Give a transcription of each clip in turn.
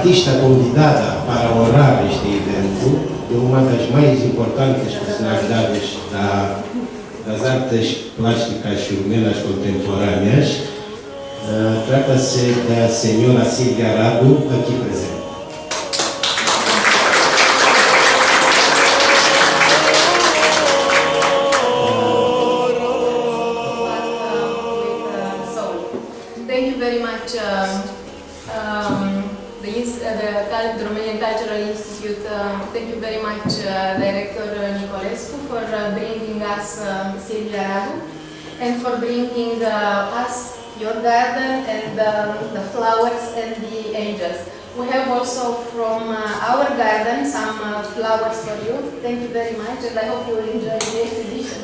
artista convidada para honrar este evento de uma das mais importantes personalidades das artes plásticas churumenas contemporâneas. Trata-se da senhora Silvia Arado, aqui presente. Thank you very much, the Romanian Cultural Institute. Thank you very much, Director Nicolescu, for bringing us Silvia Aradu, and for bringing us your garden and the flowers and the angels. We have also from our garden some flowers for you. Thank you very much, and I hope you will enjoy the exhibition.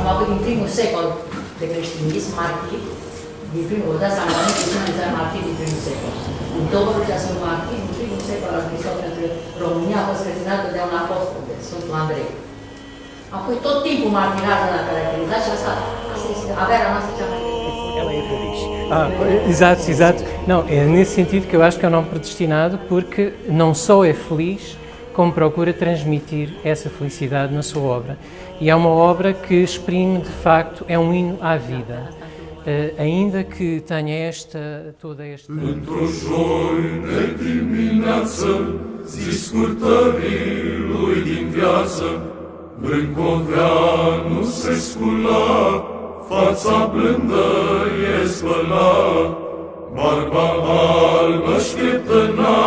Am avut din primul secol de creștinism martiri, vă dați seama, nu sunt martiri din primul secol. În Dobrogea sunt martiri din primul secol al Hristos, pentru că România a fost crestinată de un apostol, de Sfântul Andrei. Apoi tot timpul martirajul l-a caracterizat și asta este averea noastră cea mai Ela é feliz. Exato, exato. Não, é nesse sentido que eu acho que é um nome predestinado, porque não só é feliz, como procura transmitir essa felicidade na sua obra. E é uma obra que exprime, de facto, é um hino à vida. Ainda que tenha toda esta... Într-o joi de dimineață, zi scurtării lui din viață, Brâncoveanu se scula, fața blândă e spăla, barba albă șchietăna,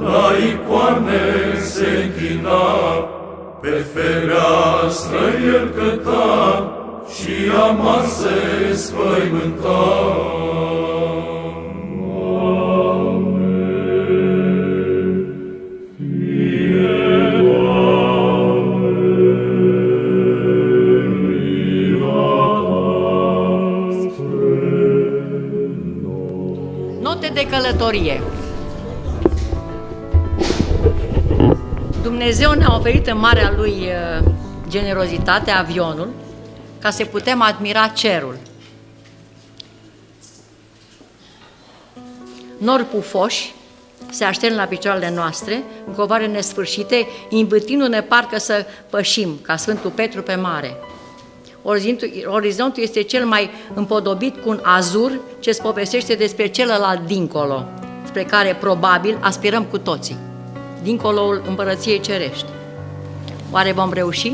la icoane se închina, pe fereastră el căta și amar se spăimânta. Note de călătorie. Dumnezeu ne-a oferit în marea Lui generozitate avionul ca să putem admira cerul. Nori pufoși se aștern la picioarele noastre, în covoare nesfârșite, invârtindu-ne parcă să pășim, ca Sfântul Petru pe mare. Orizontul este cel mai împodobit cu un azur ce îți povestește despre celălalt dincolo, spre care probabil aspirăm cu toții, dincoloul împărăției cerești. Oare vom reuși?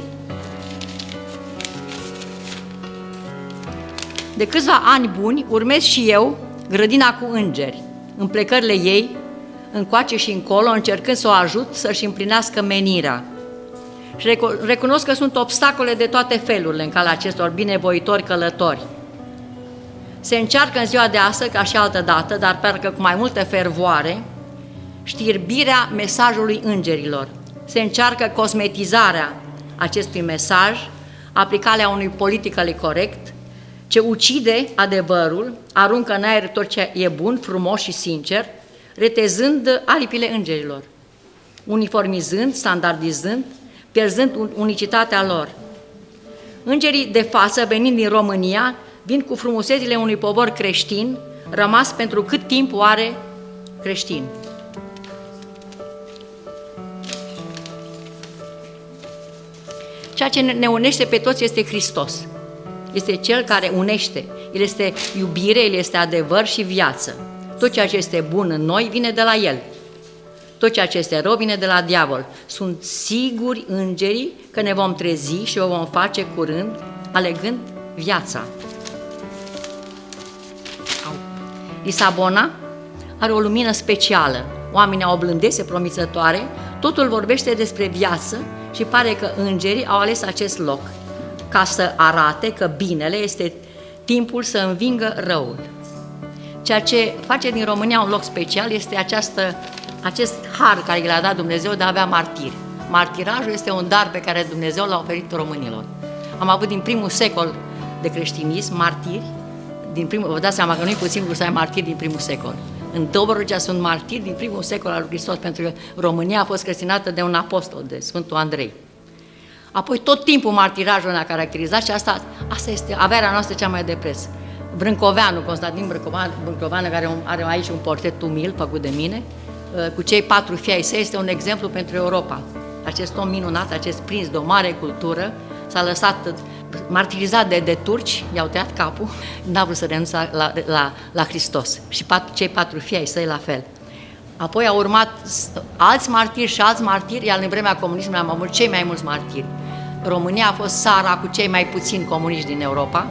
De câțiva ani buni urmez și eu grădina cu îngeri, în plecările ei, încoace și încolo, încercând să o ajut să-și împlinească menirea. Și recunosc că sunt obstacole de toate felurile în calea acestor binevoitori călători. Se încearcă în ziua de astăzi, ca și altă dată, dar parcă cu mai multă fervoare, știrbirea mesajului îngerilor. Se încearcă cosmetizarea acestui mesaj, aplicarea unui politically corect, ce ucide adevărul, aruncă în aer tot ce e bun, frumos și sincer, retezând aripile îngerilor, uniformizând, standardizând, pierzând unicitatea lor. Îngerii de față, venind din România, vin cu frumusețile unui popor creștin, rămas pentru cât timp oare creștin. Ceea ce ne unește pe toți este Hristos. Este Cel care unește. El este iubire, El este adevăr și viață. Tot ceea ce este bun în noi vine de la El. Tot ceea ce este rău vine de la diavol. Sunt siguri îngerii că ne vom trezi și o vom face curând, alegând viața. Lisabona are o lumină specială. Oamenii au o blândețe promițătoare, totul vorbește despre viață și pare că îngerii au ales acest loc ca să arate că binele este timpul să învingă răul. Ceea ce face din România un loc special este acest har care l-a dat Dumnezeu de a avea martiri. Martirajul este un dar pe care Dumnezeu l-a oferit românilor. Am avut din primul secol de creștinism martiri, vă dați seama că nu e puțin să ai martiri din primul secol. În Dobrogea sunt martiri din primul secol al lui Hristos, pentru că România a fost creștinată de un apostol, de Sfântul Andrei. Apoi tot timpul martirajul ne-a caracterizat și Asta este averea noastră cea mai de preț. Brâncoveanu, Constantin Brâncoveanu, care are aici un portret umil făcut de mine, cu cei 4 fii ai săi, este un exemplu pentru Europa. Acest om minunat, acest prinț de o mare cultură, s-a lăsat martirizat de turci, i-au tăiat capul, n-a vrut să renunțe la Hristos. Și cei 4 fii ai săi la fel. Apoi au urmat alți martiri și alți martiri, iar în vremea comunismului am avut cei mai mulți martiri. România a fost țara cu cei mai puțini comuniști din Europa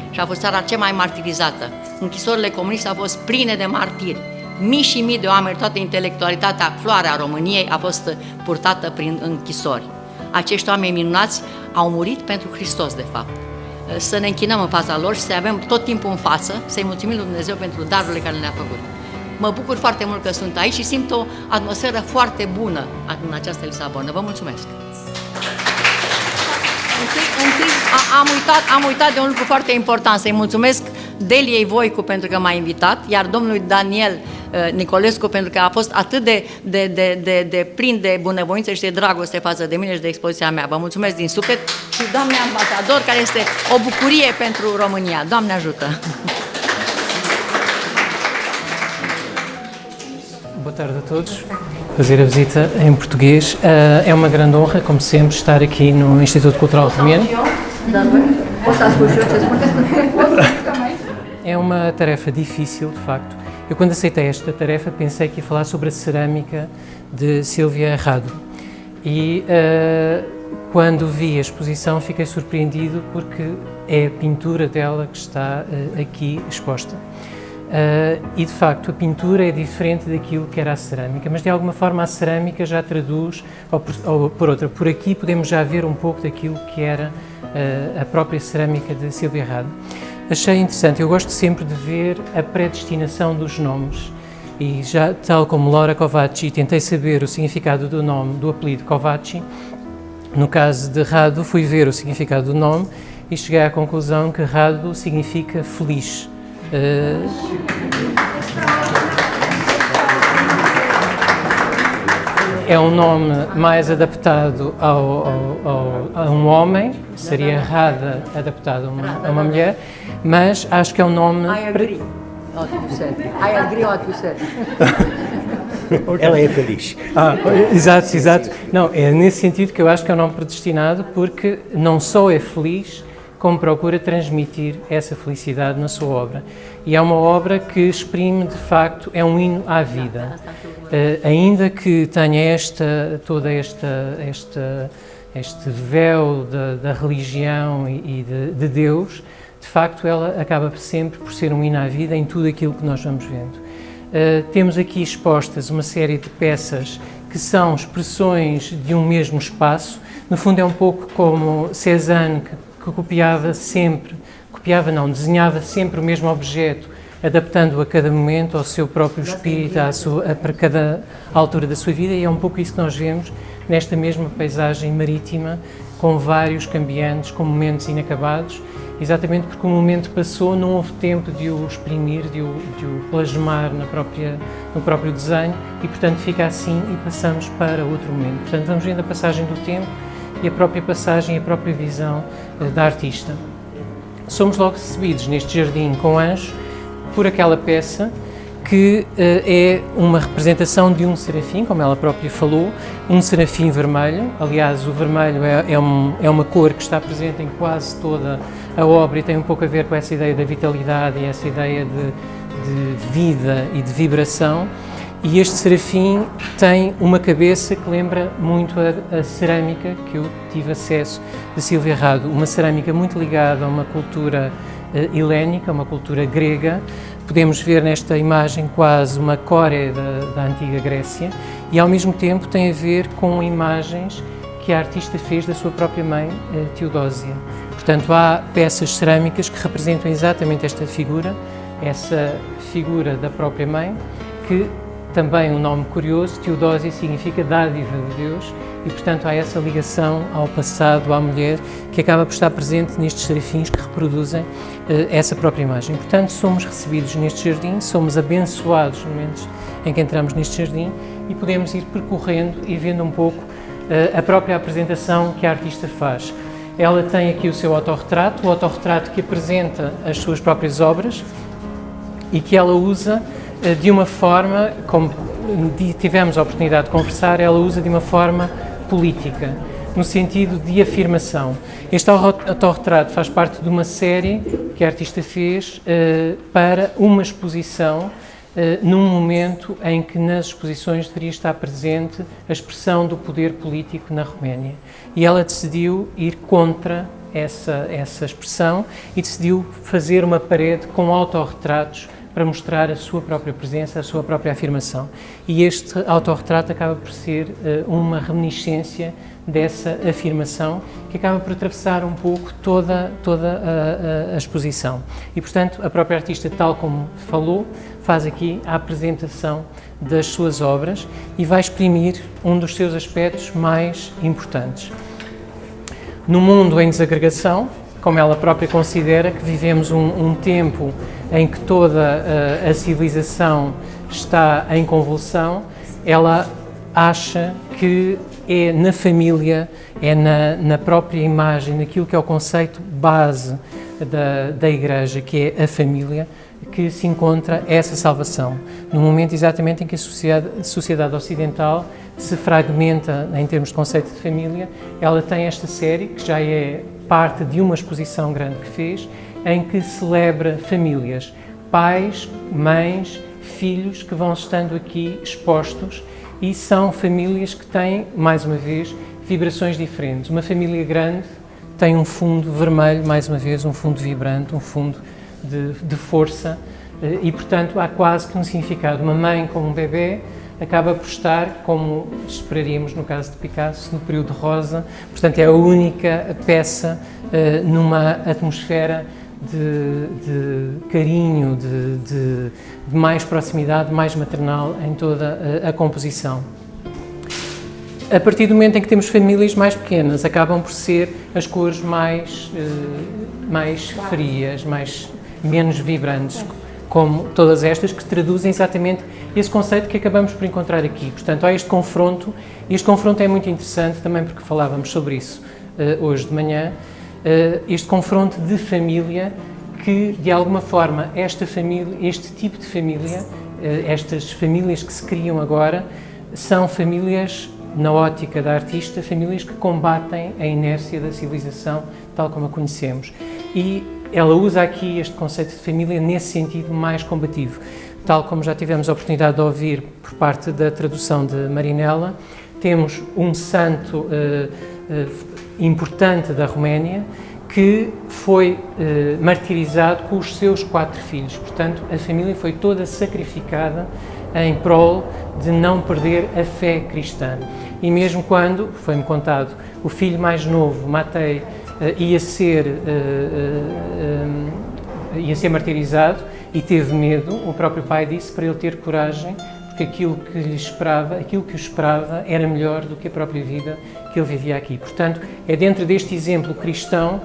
și a fost țara cea mai martirizată. Închisorile comuniste au fost pline de martiri. Mii și mii de oameni, toată intelectualitatea, floarea României a fost purtată prin închisori. Acești oameni minunați au murit pentru Hristos, de fapt. Să ne închinăm în fața lor și să avem tot timpul în față, să-i mulțumim lui Dumnezeu pentru darurile care le-a făcut. Mă bucur foarte mult că sunt aici și simt o atmosferă foarte bună în această Lisabona. Vă mulțumesc! Întâi am uitat de un lucru foarte important, să-i mulțumesc Deliei Voicu pentru că m-a invitat, iar domnului Daniel Nicolescu pentru că a fost atât de plin de bunăvoință și de dragoste față de mine și de expoziția mea. Vă mulțumesc din suflet și doamne ambasador, care este o bucurie pentru România. Doamne ajută! Boa tarde a todos. Fazer a visita em português. É uma grande honra, como sempre, estar aqui no Instituto Cultural Romeno. É uma tarefa difícil, de facto. Eu, quando aceitei esta tarefa, pensei que ia falar sobre a cerâmica de Silvia Rado. E quando vi a exposição, fiquei surpreendido porque é a pintura dela que está aqui exposta. E de facto a pintura é diferente daquilo que era a cerâmica, mas de alguma forma a cerâmica já traduz, ou por outra, por aqui podemos já ver um pouco daquilo que era a própria cerâmica de Silvia Rado. Achei interessante, eu gosto sempre de ver a predestinação dos nomes e já, tal como Laura Covacci, tentei saber o significado do nome, do apelido Covacci. No caso de Rado, fui ver o significado do nome e cheguei à conclusão que Rado significa feliz. É um nome mais adaptado a um homem, seria Rada adaptado a uma mulher, mas acho que é um nome... I agree what you said. Ela é feliz. Exato, exato. Não, é nesse sentido que eu acho que é um nome predestinado, porque não só é feliz, como procura transmitir essa felicidade na sua obra. E é uma obra que exprime, de facto, é um hino à vida. Ainda que tenha todo este véu da religião e de Deus, de facto ela acaba sempre por ser um hino à vida em tudo aquilo que nós vamos vendo. Temos aqui expostas uma série de peças que são expressões de um mesmo espaço. No fundo é um pouco como Cézanne, que desenhava sempre o mesmo objeto, adaptando-o a cada momento, ao seu próprio espírito, para cada altura da sua vida, e é um pouco isso que nós vemos nesta mesma paisagem marítima, com vários cambiantes, com momentos inacabados, exatamente porque o momento passou, não houve tempo de o exprimir, de o plasmar no próprio desenho, e portanto fica assim e passamos para outro momento. Portanto vamos vendo a passagem do tempo e a própria passagem, a própria visão da artista. Somos logo recebidos neste jardim com anjos por aquela peça que é uma representação de um serafim, como ela própria falou, um serafim vermelho. Aliás, o vermelho é uma cor que está presente em quase toda a obra e tem um pouco a ver com essa ideia da vitalidade e essa ideia de vida e de vibração. E este serafim tem uma cabeça que lembra muito a cerâmica que eu tive acesso de Silvia Rado, uma cerâmica muito ligada a uma cultura helénica, uma cultura grega. Podemos ver nesta imagem quase uma Córé da antiga Grécia e ao mesmo tempo tem a ver com imagens que a artista fez da sua própria mãe, Teodósia. Portanto, há peças cerâmicas que representam exatamente esta figura, essa figura da própria mãe, que também um nome curioso, Teodósia significa dádiva de Deus e, portanto, há essa ligação ao passado, à mulher, que acaba por estar presente nestes serafins que reproduzem essa própria imagem. Portanto, somos recebidos neste jardim, somos abençoados nos momentos em que entramos neste jardim e podemos ir percorrendo e vendo um pouco a própria apresentação que a artista faz. Ela tem aqui o seu autorretrato, o autorretrato que apresenta as suas próprias obras e que ela usa de uma forma, como tivemos a oportunidade de conversar, ela usa de uma forma política, no sentido de afirmação. Este autorretrato faz parte de uma série que a artista fez para uma exposição, num momento em que nas exposições deveria estar presente a expressão do poder político na Roménia. E ela decidiu ir contra essa expressão e decidiu fazer uma parede com autorretratos para mostrar a sua própria presença, a sua própria afirmação. E este autorretrato acaba por ser uma reminiscência dessa afirmação que acaba por atravessar um pouco toda a exposição. E, portanto, a própria artista, tal como falou, faz aqui a apresentação das suas obras e vai exprimir um dos seus aspectos mais importantes. No mundo em desagregação, como ela própria considera, que vivemos um tempo em que toda a civilização está em convulsão, ela acha que é na família, é na própria imagem, naquilo que é o conceito base da Igreja, que é a família, que se encontra essa salvação. No momento exatamente em que a sociedade ocidental se fragmenta em termos de conceito de família, ela tem esta série, que já é parte de uma exposição grande que fez, em que celebra famílias, pais, mães, filhos que vão estando aqui expostos, e são famílias que têm, mais uma vez, vibrações diferentes. Uma família grande tem um fundo vermelho, mais uma vez, um fundo vibrante, um fundo de força, e, portanto, há quase que um significado. Uma mãe com um bebê acaba por estar, como esperaríamos no caso de Picasso, no período rosa, portanto, é a única peça numa atmosfera de carinho, de mais proximidade, mais maternal em toda a composição. A partir do momento em que temos famílias mais pequenas, acabam por ser as cores mais frias, menos vibrantes, como todas estas, que traduzem exatamente esse conceito que acabamos por encontrar aqui. Portanto, há este confronto, e este confronto é muito interessante também porque falávamos sobre isso hoje de manhã, este confronto de família que, de alguma forma, esta família, este tipo de família, estas famílias que se criam agora, são famílias, na ótica da artista, famílias que combatem a inércia da civilização tal como a conhecemos. E ela usa aqui este conceito de família nesse sentido mais combativo. Tal como já tivemos a oportunidade de ouvir por parte da tradução de Marinella, temos um santo importante da Roménia que foi martirizado com os seus 4 filhos. Portanto, a família foi toda sacrificada em prol de não perder a fé cristã. E mesmo quando, foi-me contado, o filho mais novo, Matei, ia ser martirizado e teve medo, o próprio pai disse para ele ter coragem, porque aquilo que o esperava era melhor do que a própria vida que ele vivia aqui. Portanto, é dentro deste exemplo cristão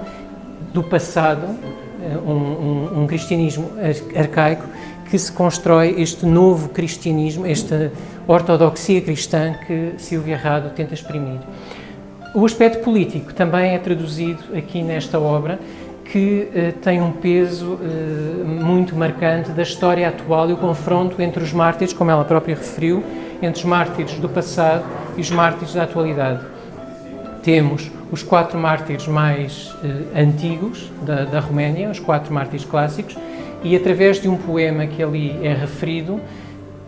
do passado, um cristianismo arcaico, que se constrói este novo cristianismo, esta ortodoxia cristã que Silvia Rado tenta exprimir. O aspecto político também é traduzido aqui nesta obra, que tem um peso muito marcante da história atual e o confronto entre os mártires, como ela própria referiu, entre os mártires do passado e os mártires da atualidade. Temos os 4 mártires mais antigos da Roménia, os 4 mártires clássicos, e através de um poema que ali é referido,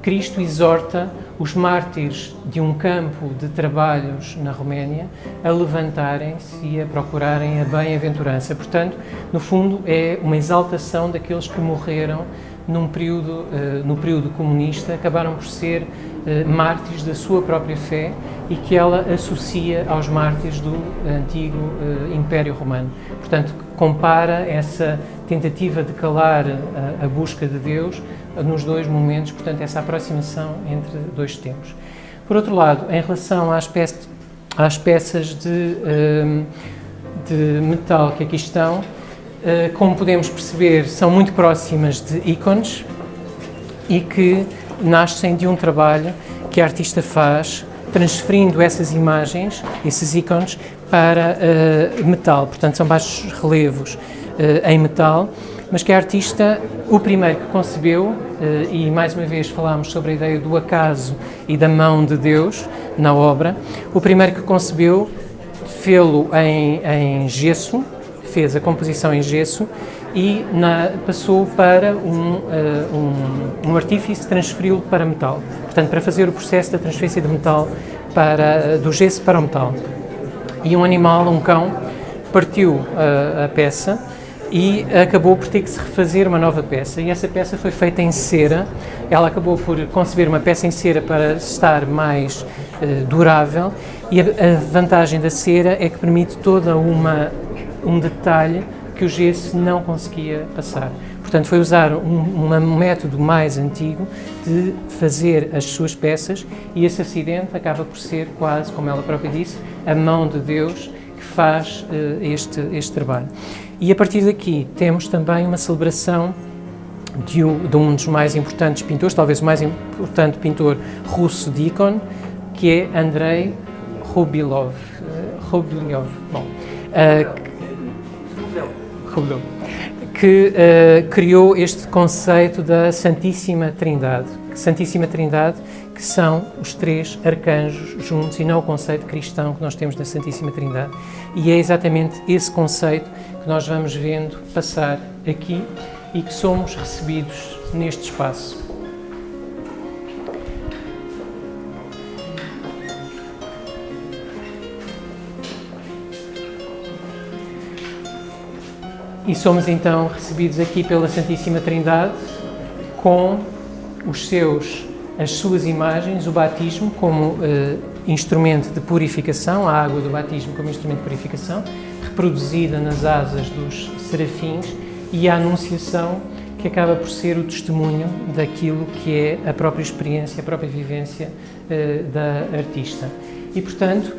Cristo exorta os mártires de um campo de trabalhos na Roménia a levantarem-se e a procurarem a bem-aventurança. Portanto, no fundo, é uma exaltação daqueles que morreram no período comunista, acabaram por ser mártires da sua própria fé e que ela associa aos mártires do antigo Império Romano. Portanto, compara essa tentativa de calar a busca de Deus nos 2 momentos, portanto, essa aproximação entre 2 tempos. Por outro lado, em relação às peças de metal que aqui estão, como podemos perceber, são muito próximas de ícones e que nascem de um trabalho que a artista faz transferindo essas imagens, esses ícones, para metal. Portanto, são baixos relevos em metal, mas que a artista, o primeiro que concebeu, e mais uma vez falámos sobre a ideia do acaso e da mão de Deus na obra, o primeiro que concebeu fê-lo em gesso, fez a composição em gesso e passou para um artífice, transferiu-lo para metal. Portanto, para fazer o processo da transferência de metal do gesso para o metal. E um animal, um cão, partiu a peça e acabou por ter que se refazer uma nova peça. E essa peça foi feita em cera. Ela acabou por conceber uma peça em cera para estar mais durável, e a vantagem da cera é que permite toda um detalhe que o gesso não conseguia passar. Portanto, foi usar um método mais antigo de fazer as suas peças, e esse acidente acaba por ser quase, como ela própria disse, a mão de Deus que faz este trabalho. E a partir daqui temos também uma celebração de um dos mais importantes pintores, talvez o mais importante pintor russo de ícone, que é Andrei Rublev. Que criou este conceito da Santíssima Trindade. Santíssima Trindade, que são os três arcanjos juntos, e não o conceito cristão que nós temos da Santíssima Trindade. E é exatamente esse conceito que nós vamos vendo passar aqui e que somos recebidos neste espaço. E somos então recebidos aqui pela Santíssima Trindade com as suas imagens, o batismo como instrumento de purificação, a água do batismo como instrumento de purificação, reproduzida nas asas dos serafins, e a Anunciação, que acaba por ser o testemunho daquilo que é a própria experiência, a própria vivência da artista. E, portanto,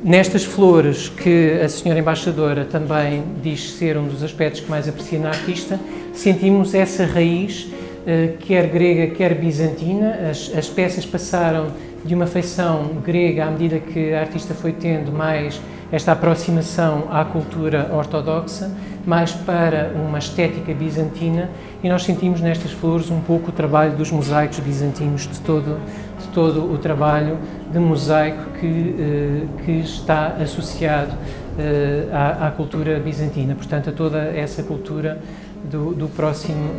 nestas flores, que a senhora embaixadora também diz ser um dos aspectos que mais aprecia na artista, sentimos essa raiz, quer grega, quer bizantina. As peças passaram de uma feição grega à medida que a artista foi tendo mais esta aproximação à cultura ortodoxa, mais para uma estética bizantina, e nós sentimos nestas flores um pouco o trabalho dos mosaicos bizantinos, de todo o trabalho de mosaico que está associado à cultura bizantina, portanto, a toda essa cultura do Próximo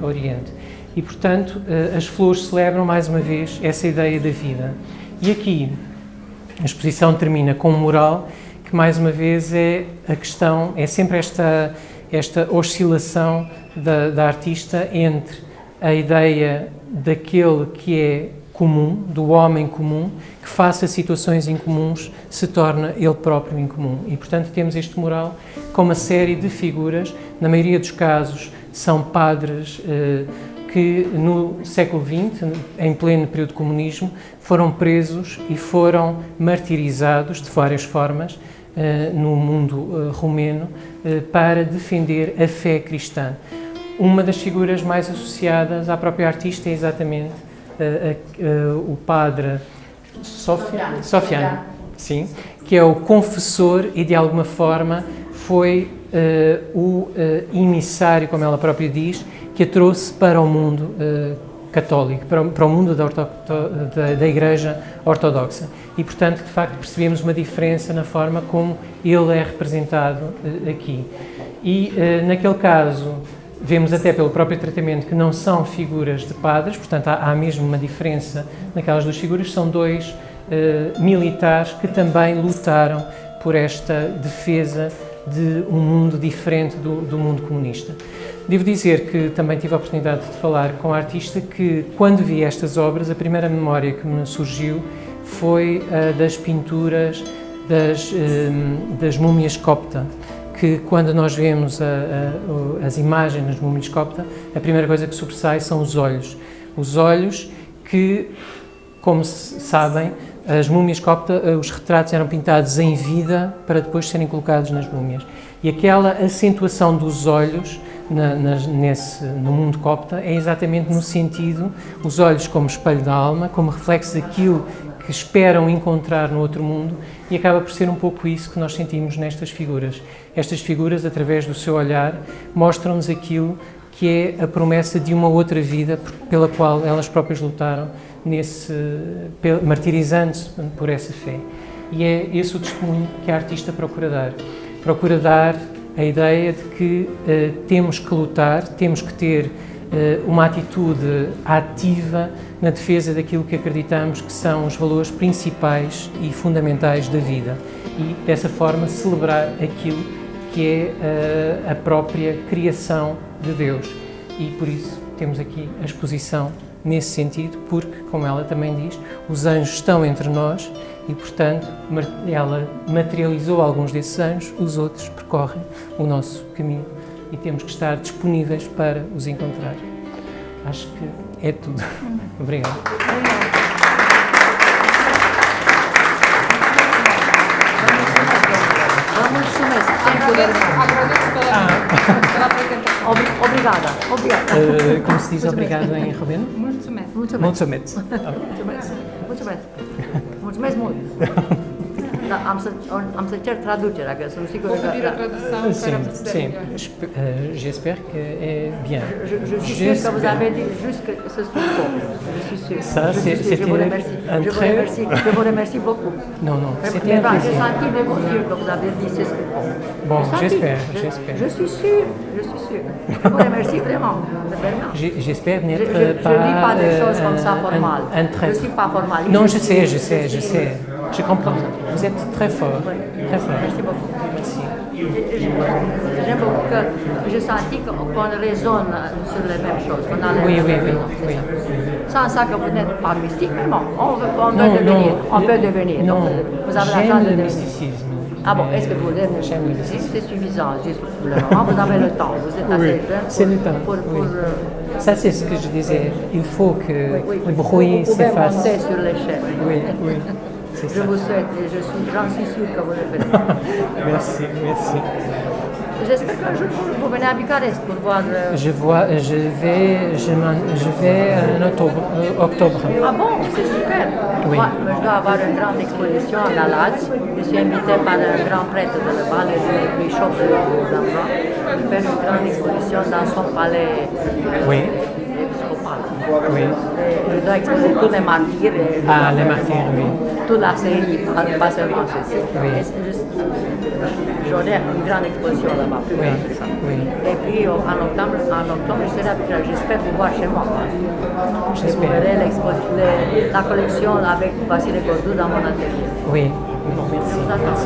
Oriente. E, portanto, as flores celebram, mais uma vez, essa ideia da vida. E aqui a exposição termina com um mural que, mais uma vez, é sempre esta oscilação da artista entre a ideia daquele que é comum, do homem comum, que face a situações incomuns se torna ele próprio incomum. E, portanto, temos este mural com uma série de figuras, na maioria dos casos são padres que no século XX, em pleno período do comunismo, foram presos e foram martirizados de várias formas no mundo romeno para defender a fé cristã. Uma das figuras mais associadas à própria artista é exatamente o padre Sofiane, sim, que é o confessor e, de alguma forma, foi o emissário, como ela própria diz, que a trouxe para o mundo católico, para o mundo da Igreja Ortodoxa. E, portanto, de facto, percebemos uma diferença na forma como ele é representado aqui. E, naquele caso, vemos até pelo próprio tratamento que não são figuras de padres, portanto, há mesmo uma diferença naquelas duas figuras. São dois militares que também lutaram por esta defesa de um mundo diferente do mundo comunista. Devo dizer que também tive a oportunidade de falar com a artista, que, quando vi estas obras, a primeira memória que me surgiu foi das pinturas das múmias copta, que, quando nós vemos as imagens nas múmias copta, a primeira coisa que sobressai são os olhos. Os olhos que, como sabem, as múmias copta, os retratos eram pintados em vida para depois serem colocados nas múmias. E aquela acentuação dos olhos no mundo copta é exatamente no sentido, os olhos como espelho da alma, como reflexo daquilo que esperam encontrar no outro mundo, e acaba por ser um pouco isso que nós sentimos nestas figuras. Estas figuras, através do seu olhar, mostram-nos aquilo que é a promessa de uma outra vida pela qual elas próprias lutaram, martirizando-se por essa fé. E é esse o testemunho que a artista procura dar. Procura dar a ideia de que temos que lutar, temos que ter uma atitude ativa na defesa daquilo que acreditamos que são os valores principais e fundamentais da vida, e dessa forma celebrar aquilo que é a própria criação de Deus. E por isso temos aqui a exposição nesse sentido, porque, como ela também diz, os anjos estão entre nós e, portanto, ela materializou alguns desses anjos, os outros percorrem o nosso caminho e temos que estar disponíveis para os encontrar. Acho que é tudo. Obrigado. Obrigada. Como se diz obrigado em romeno? Mulțumesc. Mulțumesc. Mulțumesc mult. Da, am să cer traducerea, că sunt sigură că... Sim. J'espère que est bien. Je suis sûr que vous avez dit juste que ce soit bon. Je suis sûr. Ça, je vous remercie. Je vous remercie beaucoup. Non, c'était un plaisir. J'ai senti de vous dire que vous avez dit ce soit bon. Bon, j'espère. Je suis sûr. Je vous remercie vraiment. J'espère n'être pas... Je ne dis pas des choses comme ça formales. Je ne suis pas formaliste. Non, je sais. Je comprends. Vous êtes très fort. Très fort. Merci beaucoup. Merci. J'aime beaucoup que j'ai senti qu'on résonne sur les mêmes choses. Oui. Sans ça que vous n'êtes pas mystique, mais bon, on peut devenir. Non, vous avez la chance j'aime de le devenir. mysticisme. Ah bon, est-ce que vous l'aimez? J'aime le mysticisme. C'est suffisant, juste pour le moment. Vous avez le temps, vous êtes assez jeune. C'est le temps. Ça, c'est ce que je disais. Il faut que le bruit s'efface. Vous pouvez monter sur l'échelle. Oui. Je vous souhaite, et j'en suis sûr que vous le faites. Merci. J'espère qu'un jour vous venez à Bucarest pour voir... Je vais en octobre. Ah bon, c'est super. Oui. Moi, je dois avoir une grande exposition à Galați. Je suis invité par un grand prêtre de là-bas, le bishop de l'endroit, de faire une grande exposition dans son palais épiscopal. Oui. Je dois exposer tous les martyrs. Les martyrs, oui. Toute la série, pas seulement ceci. Oui. J'aurai une grande exposition là-bas, plus grande que ça. Oui. Et puis en octobre, je serai à Bucarest. J'espère vous voir chez moi. Et vous verrez la collection avec Vasile Cordu dans mon atelier. Oui. Je vous attends.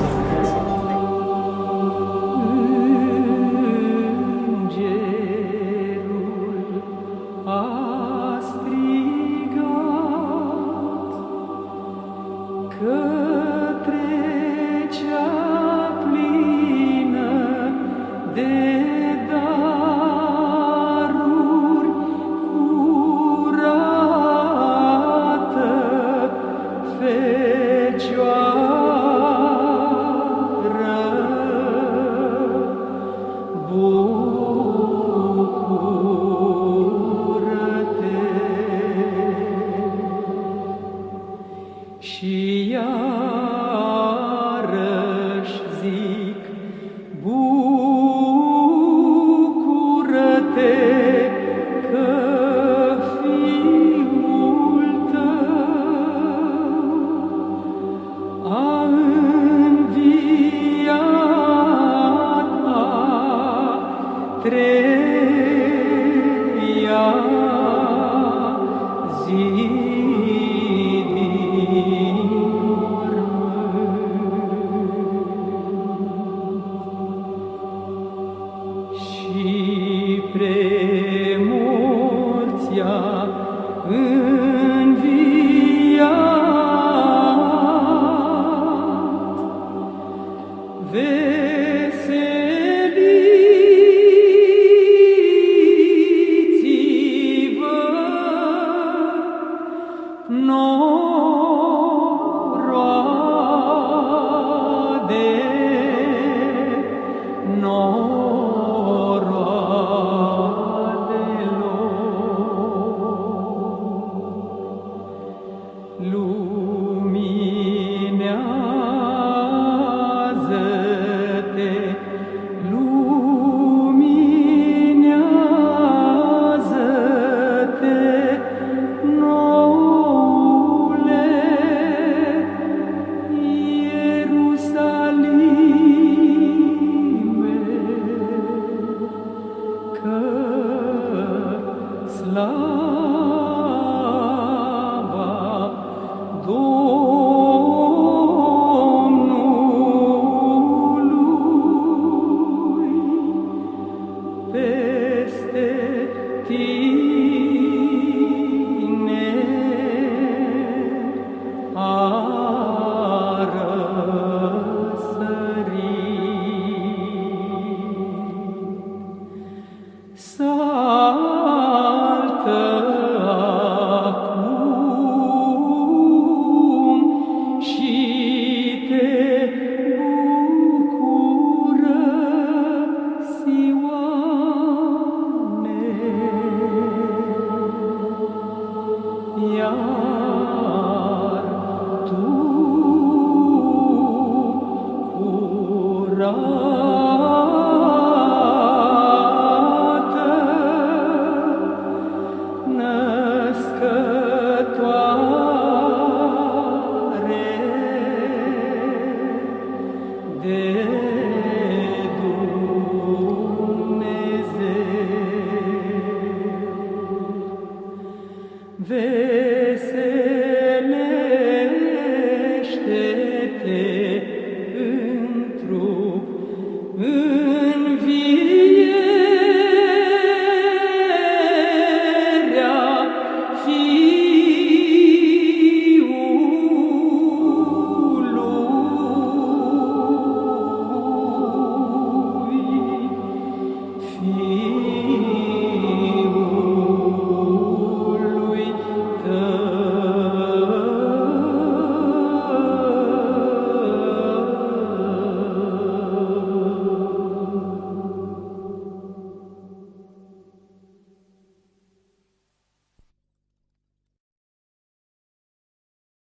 Lumina născătoare de